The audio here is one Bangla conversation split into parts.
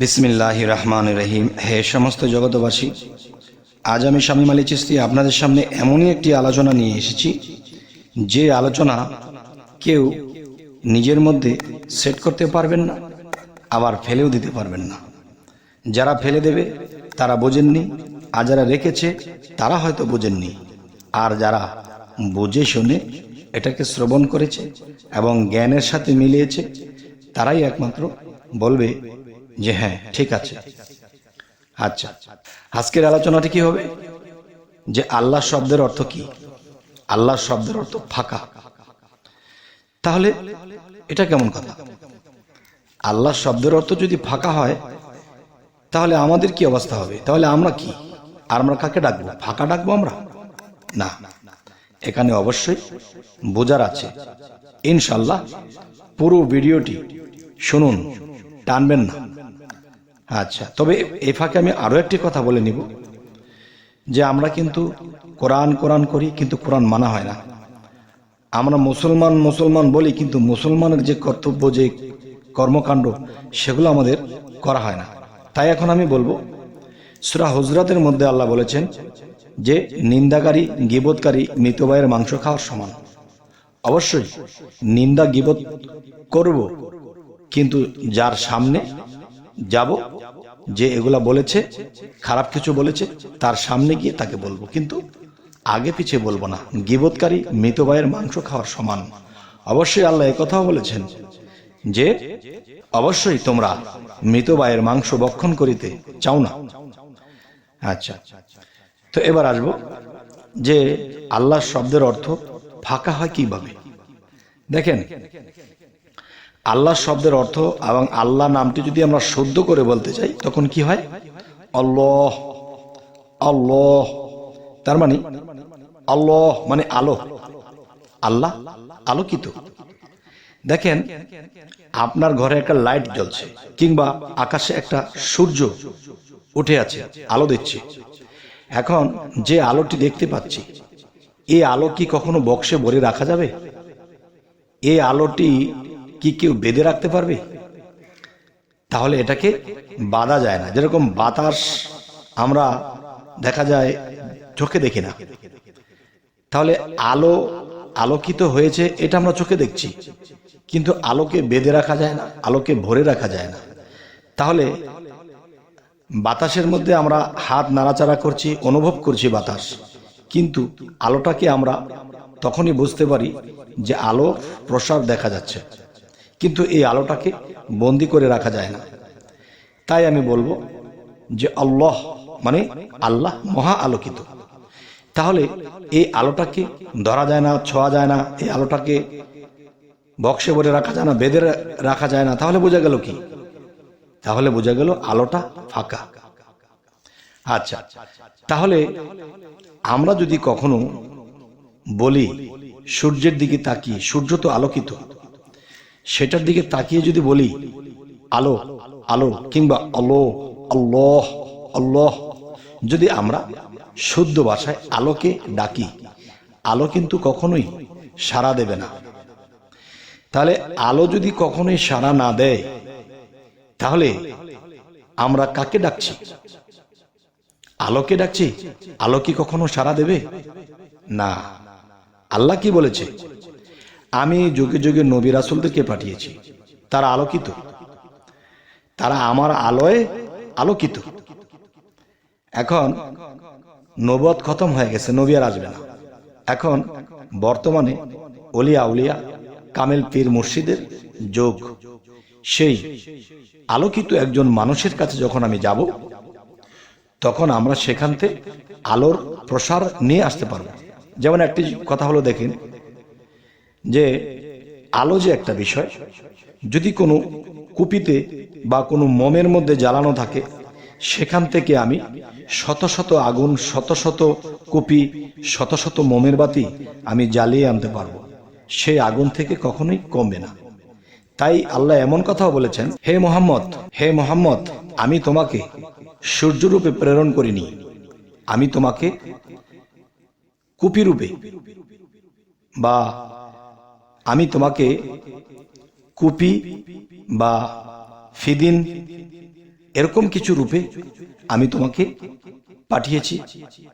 বিসমিল্লাহির রহমানির রহিম। হে সমস্ত জগতবাসী, আজ আমি শামীম আলী চিশতি আপনাদের সামনে এমনই একটি আলোচনা নিয়ে এসেছি যে আলোচনা কেউ নিজের মধ্যে সেট করতে পারবেন না, আবার ফেলেও দিতে পারবেন না। যারা ফেলে দেবে তারা বোঝেননি, আর যারা রেখেছে তারা হয়তো বোঝেননি, আর যারা বুঝে শুনে এটাকে শ্রবণ করেছে এবং জ্ঞানের সাথে মিলিয়েছে তারাই একমাত্র বলবে যে হ্যাঁ ঠিক আছে। আচ্ছা, আজকের আলোচনাটি কি হবে যে আল্লাহ শব্দের অর্থ কি? আল্লাহ শব্দের অর্থ ফাঁকা। তাহলে এটা কেমন কথা? আল্লাহ শব্দের অর্থ যদি ফাঁকা হয় তাহলে আমাদের কি অবস্থা হবে? তাহলে আমরা কি? আর আমরা কাকে ডাকবো? ফাঁকা ডাকবো আমরা? না, এখানে অবশ্যই বোঝার আছে। ইনশাল্লাহ পুরো ভিডিওটি শুনুন, টানবেন না। আচ্ছা, তবে এই ফাঁকে আমি আরো একটি কথা বলে নিব যে আমরা কিন্তু কোরআন কোরআন করি, কিন্তু কোরআন মানা হয় না। আমরা মুসলমান মুসলমান বলি, কিন্তু মুসলমানের যে কর্তব্য, যে কর্মকাণ্ড, সেগুলো আমাদের করা হয় না। তাই এখন আমি বলবো, সূরা হুজরাতের মধ্যে আল্লাহ বলেছেন যে নিন্দাকারী গীবতকারী মৃত ভাইয়ের মাংস খাওয়ার সমান। অবশ্যই নিন্দা গীবত করব, কিন্তু যার সামনে যাব, যে এগুলা বলেছে, খারাপ কিছু বলেছে, তার সামনে গিয়ে তাকে বলবো, কিন্তু আগে পিছিয়ে বলবো না। গীবতকারী মৃত ভাইয়ের মাংস খাওয়ার সমান। অবশ্যই আল্লাহ একথাও বলেছেন যে অবশ্যই তোমরা মৃত ভাইয়ের মাংস ভক্ষণ করিতে চাও না। আচ্ছা, তো এবার আসবো যে আল্লাহ শব্দের অর্থ ফাঁকা হয় কিভাবে। দেখেন, আল্লাহ শব্দের অর্থ এবং আল্লাহ নামটি যদি আমরা শুদ্ধ করে বলতে চাই তখন কি হয়? আল্লাহ। আল্লাহ তার মানে আল্লাহ মানে আলো, আল্লাহ আলোকিত। দেখেন, আপনার ঘরে একটা লাইট জ্বলছে, কিংবা আকাশে একটা সূর্য উঠে আছে, আলো দিচ্ছে। এখন যে আলোটি দেখতে পাচ্ছি, এই আলো কি কখনো বক্সে ভরে রাখা যাবে? এই আলোটি কি কেউ বেঁধে রাখতে পারবে? তাহলে এটাকে বাঁধা যায় না। যেরকম বাতাস আমরা দেখা যায় চোখে দেখি না, তাহলে আলো আলোকিত হয়েছে এটা আমরা চোখে দেখছি, কিন্তু আলোকে বেঁধে রাখা যায় না, আলোকে ভরে রাখা যায় না। তাহলে বাতাসের মধ্যে আমরা হাত নাড়াচাড়া করছি, অনুভব করছি বাতাস, কিন্তু আলোটাকে আমরা তখনই বুঝতে পারি যে আলো প্রসার দেখা যাচ্ছে, কিন্তু এই আলোটাকে বন্দি করে রাখা যায় না। তাই আমি বলবো যে আল্লাহ মানে আল্লাহ মহা আলোকিত। তাহলে এই আলোটাকে ধরা যায় না, ছোঁয়া যায় না, এই আলোটাকে বক্সে ভরে রাখা যায় না, বেঁধে রাখা যায় না। তাহলে বোঝা গেল কি? তাহলে বোঝা গেল আলোটা ফাঁকা। আচ্ছা, তাহলে আমরা যদি কখনো বলি সূর্যের দিকে তাকিয়ে, সূর্য তো আলোকিত, সেটার দিকে তাকিয়ে যদি বলি আলো আলো, কিংবা আলো আল্লাহ আল্লাহ, যদি আমরা শুদ্ধ ভাষায় আলোকে ডাকি, আলো কিন্তু কখনোই সাড়া দেবে না। তাহলে আলো যদি কখনোই সাড়া না দেয়, তাহলে আমরা কাকে ডাকছি? আলোকে ডাকছি। আলো কি কখনো সাড়া দেবে? না। আল্লাহ কি বলেছে? আমি যুগে যুগে নবী রাসূলদেরকে পাঠিয়েছি, তারা আলোকিত, তারা আমার আলোয় আলোকিত। এখন নবুয়ত খতম হয়ে গেছে, নবী আর আসবে না। এখন বর্তমানে ওলিয়া উলিয়া কামেল পীর মুর্শিদের যোগ। সেই আলোকিত একজন মানুষের কাছে যখন আমি যাব, তখন আমরা সেখান থেকে আলোর প্রসার নিয়ে আসতে পারবো। যেমন একটি কথা হলো, দেখেন যে আলো যে একটা বিষয়, যদি কোনো কুপিতে বা কোনো মোমের মধ্যে জ্বালানো থাকে, সেখান থেকে আমি শত শত আগুন, শত শত কুপি, শত শত মোমের বাতি আমি জ্বালিয়ে আনতে পারবো, সেই আগুন থেকে কখনোই কমবে না। তাই আল্লাহ এমন কথাও বলেছেন, হে মোহাম্মদ, হে মোহাম্মদ, আমি তোমাকে সূর্যরূপে প্রেরণ করিনি, আমি তোমাকে কুপি রূপে, বা আমি তোমাকে কুপি বা ফিদিন এরকম কিছু রূপে আমি তোমাকে পাঠিয়েছি,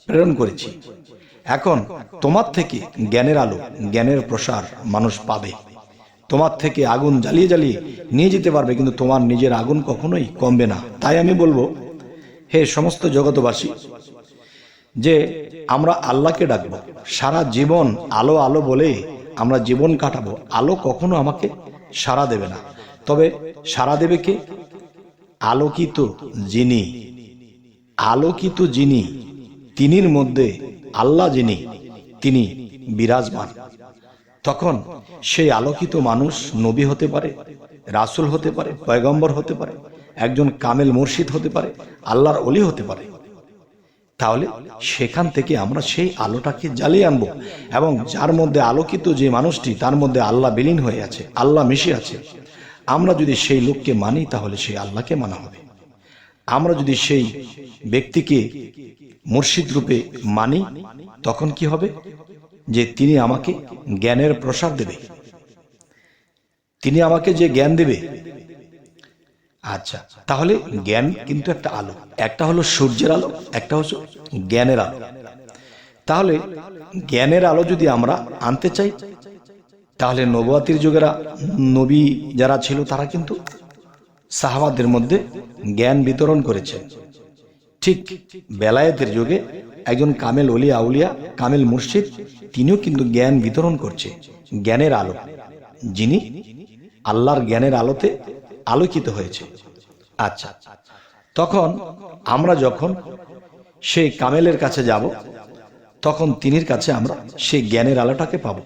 প্রেরণ করেছি। এখন তোমার থেকে জ্ঞানের আলো, জ্ঞানের প্রসার মানুষ পাবে। তোমার থেকে আগুন জ্বালিয়ে জ্বালিয়ে নিয়ে যেতে পারবে, কিন্তু তোমার নিজের আগুন কখনোই কমবে না। তাই আমি বলবো, হে সমস্ত জগতবাসী, যে আমরা আল্লাহকে ডাকবো, সারা জীবন আলো আলো বলে আমরা জীবন কাটাবো। আলো কখনো আমাকে সাড়া দেবে না, তবে সাড়া দেবে কে? আলোকিত যিনি, আলোকিত যিনি, তিনির মধ্যে আল্লাহ যিনি, তিনি বিরাজমান। তখন সেই আলোকিত মানুষ নবী হতে পারে, রাসূল হতে পারে, পয়গম্বর হতে পারে, একজন কামেল মুর্শিদ হতে পারে, আল্লাহর ওলি হতে পারে। তাহলে সেখান থেকে আমরা সেই আলোটাকে জ্বালিয়ে আনবো, এবং যার মধ্যে আলোকিত যে মানুষটি, তার মধ্যে আল্লাহ বিলীন হয়ে আছে, আল্লাহ মিশে আছে। আমরা যদি সেই লোককে মানি, তাহলে সেই আল্লাহকে মানা হবে। আমরা যদি সেই ব্যক্তিকে মুর্শিদ রূপে মানি, তখন কি হবে? যে তিনি আমাকে জ্ঞানের প্রসার দেবে, তিনি আমাকে যে জ্ঞান দেবে। আচ্ছা, তাহলে জ্ঞান কিন্তু একটা আলো, একটা হলো সূর্যের আলো, একটা হচ্ছে জ্ঞানের আলো। তাহলে জ্ঞানের আলো যদি আমরা আনতে চাই, তাহলে নবুয়াতির যুগেরা নবী যারা ছিল, তারা কিন্তু সাহাবাদের মধ্যে জ্ঞান বিতরণ করেছে। ঠিক বেলায়েতের যুগে একজন কামেল ওলি আউলিয়া, কামেল মুর্শিদ, তিনিও কিন্তু জ্ঞান বিতরণ করছে, জ্ঞানের আলো, যিনি আল্লাহর জ্ঞানের আলোতে আলোকিত হয়েছে। আচ্ছা, তখন আমরা যখন সেই কামেলের কাছে যাব, তখন তিনির কাছে আমরা সেই জ্ঞানের আলোটাকে পাব,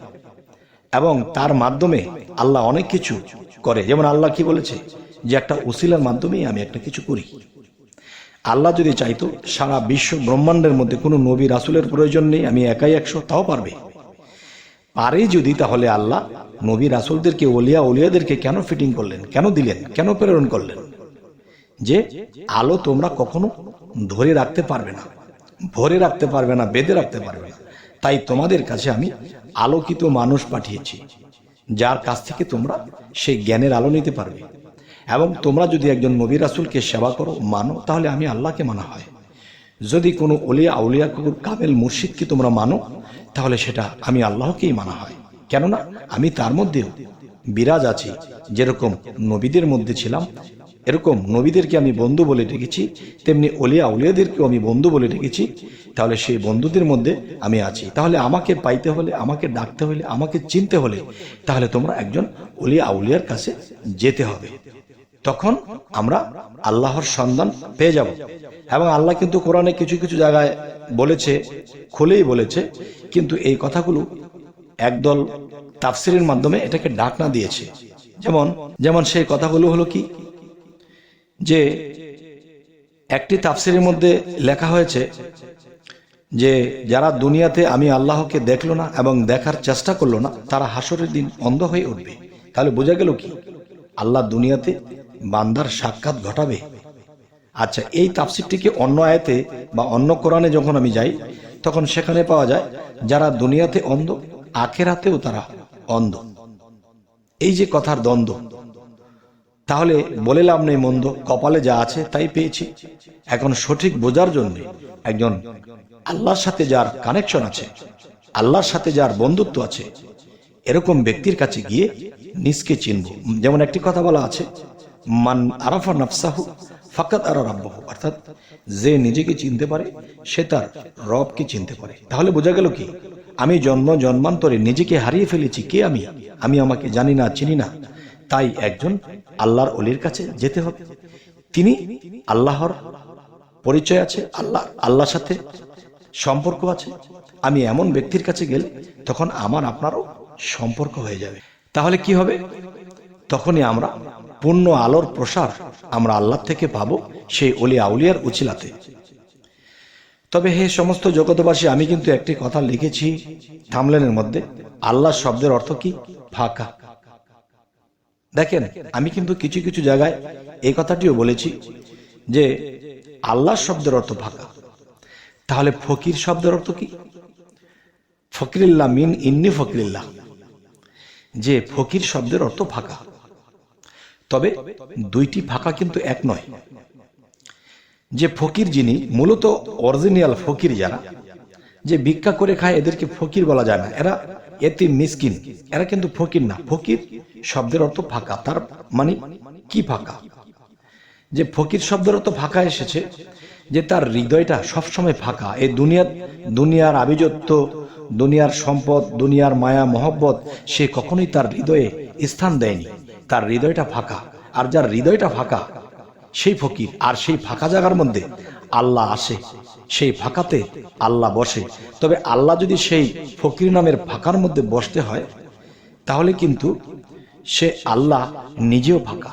এবং তার মাধ্যমে আল্লাহ অনেক কিছু করে। যেমন আল্লাহ কি বলেছে, যে একটা উসিলার মাধ্যমেই আমি একটা কিছু করি। আল্লাহ যদি চাইতো সারা বিশ্ব ব্রহ্মাণ্ডের মধ্যে কোনো নবী রাসূলের প্রয়োজন নেই, আমি একাই 100, তাও পারবে। পারে যদি, তাহলে আল্লাহ নবী রাসূলদেরকে, ওলিয়া উলিয়াদেরকে কেন ফিটিং করলেন, কেন দিলেন, কেন প্রেরণ করলেন? যে আলো তোমরা কখনো ধরে রাখতে পারবে না, ভরে রাখতে পারবে না, বেঁধে রাখতে পারবে না। তাই তোমাদের কাছে আমি আলোকিত মানুষ পাঠিয়েছি, যার কাছ থেকে তোমরা সেই জ্ঞানের আলো নিতে পারবে। এবং তোমরা যদি একজন নবী রাসূলকে সেবা করো, মানো, তাহলে আমি আল্লাহকে মানা হয়। যদি কোনো ওলিয়া আউলিয়া, কামেল মুর্শিদকে তোমরা মানো, তাহলে সেটা আমি আল্লাহকেই মানা হয়। কেননা আমি তার মধ্যেও বিরাজ আছি। যেরকম নবীদের মধ্যে ছিলাম, এরকম নবীদেরকে আমি বন্ধু বলে ডেকেছি, তেমনি ওলিয়া আউলিয়াদেরকেও আমি বন্ধু বলে ডেকেছি। তাহলে সেই বন্ধুদের মধ্যে আমি আছি। তাহলে আমাকে পাইতে হলে, আমাকে ডাকতে হলে, আমাকে চিনতে হলে, তাহলে তোমরা একজন ওলিয়া আউলিয়ার কাছে যেতে হবে। তখন আমরা আল্লাহর সন্ধান পেয়ে যাব। এবং আল্লাহ কিন্তু কোরআনে কিছু কিছু জায়গায় বলেছে, খুলেই বলেছে, কিন্তু এই কথাগুলো একদল তাফসিরের মাধ্যমে এটাকে ডাকনা দিয়েছে। যেমন সেই কথাগুলো হলো কি, যে একটি তাফসিরের মধ্যে লেখা হয়েছে যে যারা দুনিয়াতে আমি আল্লাহকে দেখলো না এবং দেখার চেষ্টা করলো না, তারা হাসরের দিন অন্ধ হয়ে উঠবে। তাহলে বোঝা গেল কি, আল্লাহ দুনিয়াতে বান্দার সাক্ষাৎ ঘটাবে। আচ্ছা, এই তাফসিরটিকে অন্য আয়াতে বা অন্য কোরআনে যখন আমি যাই, তখন সেখানে পাওয়া যায় যারা দুনিয়াতে অন্ধ, আখেরাতেও তারা অন্ধ। এই যে কথার দ্বন্দ্ব, তাহলে বলে লাভ নেই, মন্দ কপালে যা আছে তাই পেয়েছি। এখন সঠিক বোঝার জন্য একজন আল্লাহর সাথে যার কানেকশন আছে, আল্লাহর সাথে যার বন্ধুত্ব আছে, এরকম ব্যক্তির কাছে গিয়ে নিজকে চিনব। যেমন একটি কথা বলা আছে, মান আরাফা নাফসাহু ফাকাত আরা রাব্বাহু, অর্থাৎ যে নিজেকে চিনতে পারে সে তার রবকে চিনতে পারে। তাহলে বোঝা গেল কি, আমি জন্মান্তরে নিজেকে হারিয়ে ফেলেছি। কে আমি আমাকে জানি না, চিনি না। তাই একজন আল্লাহর ওলির কাছে যেতে হবে। তিনি আল্লাহর পরিচয় আছে, আল্লাহর সাথে সম্পর্ক আছে। আমি এমন ব্যক্তির কাছে গেলে তখন আমার আপনারও সম্পর্ক হয়ে যাবে। তাহলে কি হবে? তখনই আমরা পূর্ণ আলোর প্রসার আমরা আল্লাহ থেকে পাবো, সেই ওলি আউলিয়ার উছিলাতে। তবে হে সমস্ত জগতবাসী, আমি কিন্তু একটি কথা লিখেছি থামলেনের মধ্যে, আল্লাহ শব্দের অর্থ কি? ফাঁকা। দেখেন, আমি কিন্তু কিছু কিছু জায়গায় এই কথাটিও বলেছি যে আল্লাহ শব্দের অর্থ ফাঁকা। তাহলে ফকির শব্দের অর্থ কি? ফকিরিল্লাহ মিন ইন্নি ফকিরিল্লাহ, যে ফকির শব্দের অর্থ ফাঁকা। তবে দুইটি ফাঁকা কিন্তু এক নয়। যে ফকির যিনি মূলত অরিজিনাল ফকির যারা, যে ভিক্ষা করে খায় এদেরকে ফকির বলা যায় না, এরা এতিম মিসকিন, এরা কিন্তু ফকির না। ফকির শব্দের অর্থ ফাঁকা। তার মানে কি ফাঁকা? যে ফকির শব্দের অর্থ ফাঁকা এসেছে, যে তার হৃদয়টা সবসময় ফাঁকা। এই দুনিয়ার আভিজাত্য, দুনিয়ার সম্পদ, দুনিয়ার মায়া মহব্বত সে কখনোই তার হৃদয়ে স্থান দেয়নি। তার হৃদয়টা ফাঁকা। আর যার হৃদয়টা ফাঁকা সেই ফকির। আর সেই ফাঁকা জায়গার মধ্যে আল্লাহ আসে, সেই ফাঁকাতে আল্লাহ বসে। তবে আল্লাহ যদি সেই ফকির নামের ফাঁকার মধ্যে বসতে হয়, তাহলে কিন্তু সে আল্লাহ নিজেও ফাঁকা।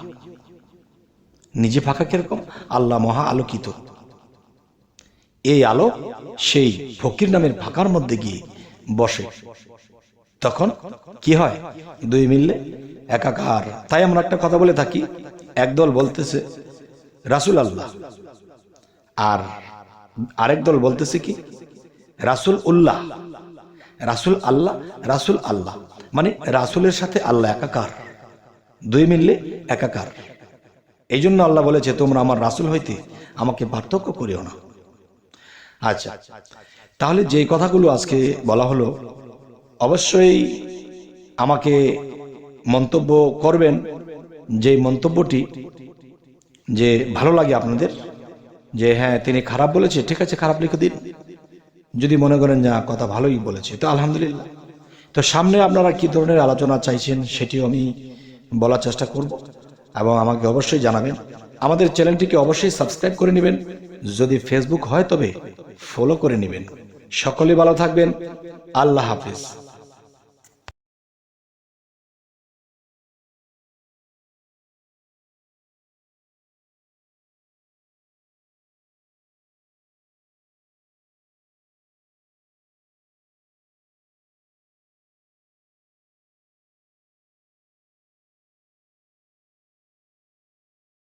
নিজে ফাঁকা কিরকম? আল্লাহ মহা আলোকিত। এই আলো সেই ফকির নামের ফাঁকার মধ্যে গিয়ে বসে, তখন কি হয়? দুই মিললে একাকার। তাই আমরা একটা কথা বলে থাকি, একদল বলতেছে রাসূল আল্লাহ, আর আরেক দল বলতেছে কি রাসূল উল্লাহ। রাসূল আল্লাহ, রাসূল আল্লাহ, মানে রাসূলের সাথে আল্লাহ একাকার, দুই মিললে একাকার। এই জন্য আল্লাহ বলেছে, তোমরা আমার রাসূল হইতে আমাকে পার্থক্য করিও না। আচ্ছা, তাহলে যে কথাগুলো আজকে বলা হলো, অবশ্যই আমাকে মন্তব্য করবেন, যে মন্তব্যটি যে ভালো লাগে আপনাদের, যে হ্যাঁ তিনি খারাপ বলেছে, ঠিক আছে খারাপ লিখে দিন। যদি মনে করেন যে কথা ভালোই বলেছে, তো আলহামদুলিল্লাহ। তো সামনে আপনারা কি ধরনের আলোচনা চাইছেন সেটিও আমি বলার চেষ্টা করব, এবং আমাকে অবশ্যই জানাবেন। আমাদের চ্যানেলটিকে অবশ্যই সাবস্ক্রাইব করে নেবেন, যদি ফেসবুক হয় তবে ফলো করে নেবেন। সকলে ভালো থাকবেন। আল্লাহ হাফেজ।